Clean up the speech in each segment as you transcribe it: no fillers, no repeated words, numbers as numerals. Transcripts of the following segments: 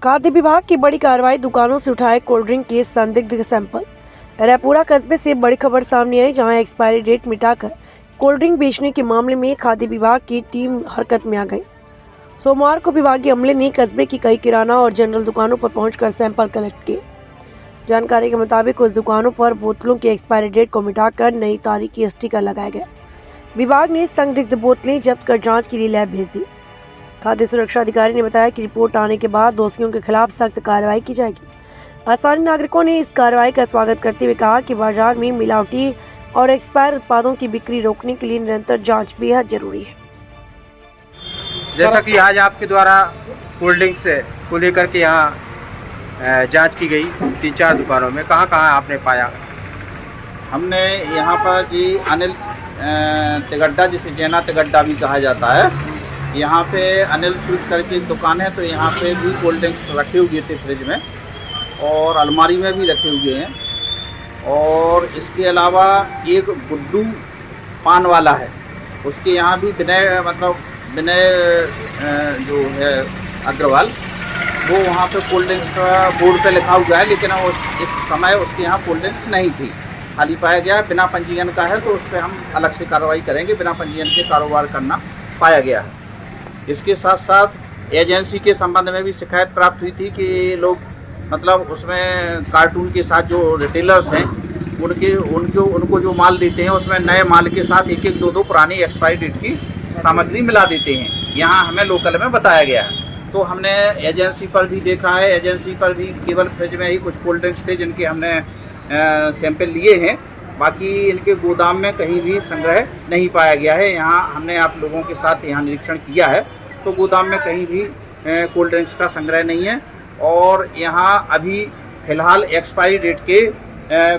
खाद्य विभाग की बड़ी कार्रवाई, दुकानों से उठाए कोल्ड ड्रिंक के संदिग्ध सैंपल। रायपुरा कस्बे से बड़ी खबर सामने आई, जहां एक्सपायरी डेट मिटाकर कोल्ड ड्रिंक बेचने के मामले में खाद्य विभाग की टीम हरकत में आ गई। सोमवार को विभागीय अमले ने कस्बे की कई किराना और जनरल दुकानों पर पहुंचकर सैंपल कलेक्ट किए। जानकारी के मुताबिक उस दुकानों पर बोतलों की एक्सपायरी डेट को मिटाकर नई तारीख की स्टिकर लगाया गया। विभाग ने संदिग्ध बोतलें जब्त कर जांच के लिए लैब भेज दी। खाद्य सुरक्षा अधिकारी ने बताया कि रिपोर्ट आने के बाद दोषियों के खिलाफ सख्त कार्रवाई की जाएगी। स्थानीय नागरिकों ने इस कार्रवाई का स्वागत करते हुए कहा कि बाजार में मिलावटी और एक्सपायर उत्पादों की बिक्री रोकने के लिए निरंतर जांच बेहद जरूरी है। जैसा कि आज आपके द्वारा कोल्ड ड्रिंक्स को लेकर के यहाँ जांच की गई 3-4 दुकानों में, कहाँ आपने पाया? हमने यहाँ पर जी अनिल तिगड्डा, जिसे जैना तिगड्डा भी कहा जाता है, यहाँ पे अनिल स्वीट करके दुकान है। तो यहाँ पे भी कोल्ड ड्रिंक्स रखे हुए थे फ्रिज में और अलमारी में भी रखे हुए हैं। और इसके अलावा एक गुड्डू पान वाला है, उसके यहाँ भी विनय जो है अग्रवाल, वो वहाँ पे कोल्ड ड्रिंक्स बोर्ड पे लिखा हुआ है, लेकिन इस समय उसके यहाँ कोल्ड ड्रिंक्स नहीं थी, खाली पाया गया है। बिना पंजीयन का है, तो उस पर हम अलग से कार्रवाई करेंगे। बिना पंजीयन के कारोबार करना पाया गया है। इसके साथ साथ एजेंसी के संबंध में भी शिकायत प्राप्त हुई थी कि लोग उसमें कार्टून के साथ जो रिटेलर्स हैं उनको जो माल देते हैं उसमें नए माल के साथ 1-2 पुरानी एक्सपायरी डेट की सामग्री मिला देते हैं। यहाँ हमें लोकल में बताया गया है। तो हमने एजेंसी पर भी देखा है, एजेंसी पर भी केवल फ्रिज में ही कुछ कोल्ड ड्रिंक्स थे जिनके हमने सैंपल लिए हैं। बाकी इनके गोदाम में कहीं भी संग्रह नहीं पाया गया है। यहाँ हमने आप लोगों के साथ यहाँ निरीक्षण किया है, तो गोदाम में कहीं भी कोल्ड ड्रिंक्स का संग्रह नहीं है। और यहाँ अभी फ़िलहाल एक्सपायरी डेट के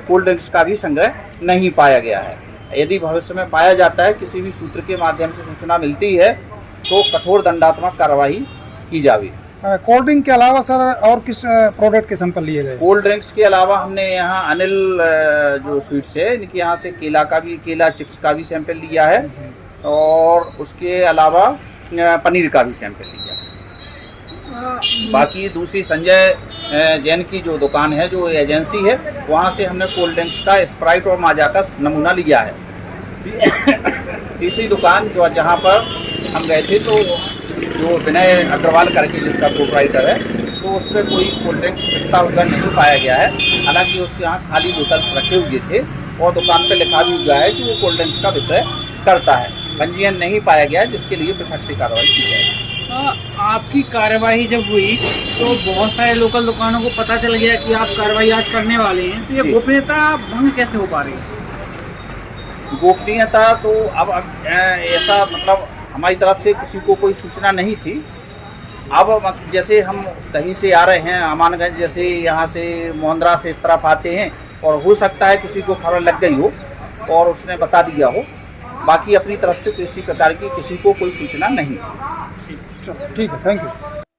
कोल्ड ड्रिंक्स का भी संग्रह नहीं पाया गया है। यदि भविष्य में पाया जाता है, किसी भी सूत्र के माध्यम से सूचना मिलती है, तो कठोर दंडात्मक कार्रवाई की जाएगी। कोल्ड ड्रिंक के अलावा सर और किस प्रोडक्ट के सैंपल लिए गए? कोल्ड ड्रिंक्स के अलावा हमने यहाँ अनिल जो स्वीट्स है, इनके यहाँ से केला चिप्स का भी सैंपल लिया है, और उसके अलावा पनीर का भी सैंपल लिया है। बाकी दूसरी संजय जैन की जो दुकान है, जो एजेंसी है, वहाँ से हमने कोल्ड ड्रिंक्स का स्प्राइट और माजा का नमूना लिया है। तीसरी दुकान जहाँ पर हम गए थे, तो जो विनय अग्रवाल करके जिसका प्रोप्राइटर है, तो उस पर कोई कोल्ड ड्रिंक्स बिकता हुआ नहीं पाया गया है। हालांकि उसके यहाँ खाली बोतल्स रखे हुए थे और दुकान पे लिखा भी हुआ है कि वो कोल्ड ड्रिंक्स का विक्रय करता है। पंजीयन नहीं पाया गया, जिसके लिए पृथक से कार्रवाई की जाएगी। आपकी कार्रवाई जब हुई तो बहुत सारे लोकल दुकानों को पता चल गया कि आप कार्रवाई आज करने वाले हैं, तो ये गोपनीयता भंग कैसे हो पा रही है? गोपनीयता तो अब ऐसा हमारी तरफ से किसी को कोई सूचना नहीं थी। अब जैसे हम कहीं से आ रहे हैं, अमानगंज जैसे यहाँ से मोहन्द्रा से इस तरफ आते हैं, और हो सकता है किसी को खबर लग गई हो और उसने बता दिया हो। बाकी अपनी तरफ से किसी प्रकार की किसी को कोई सूचना नहीं। ठीक है, थैंक यू।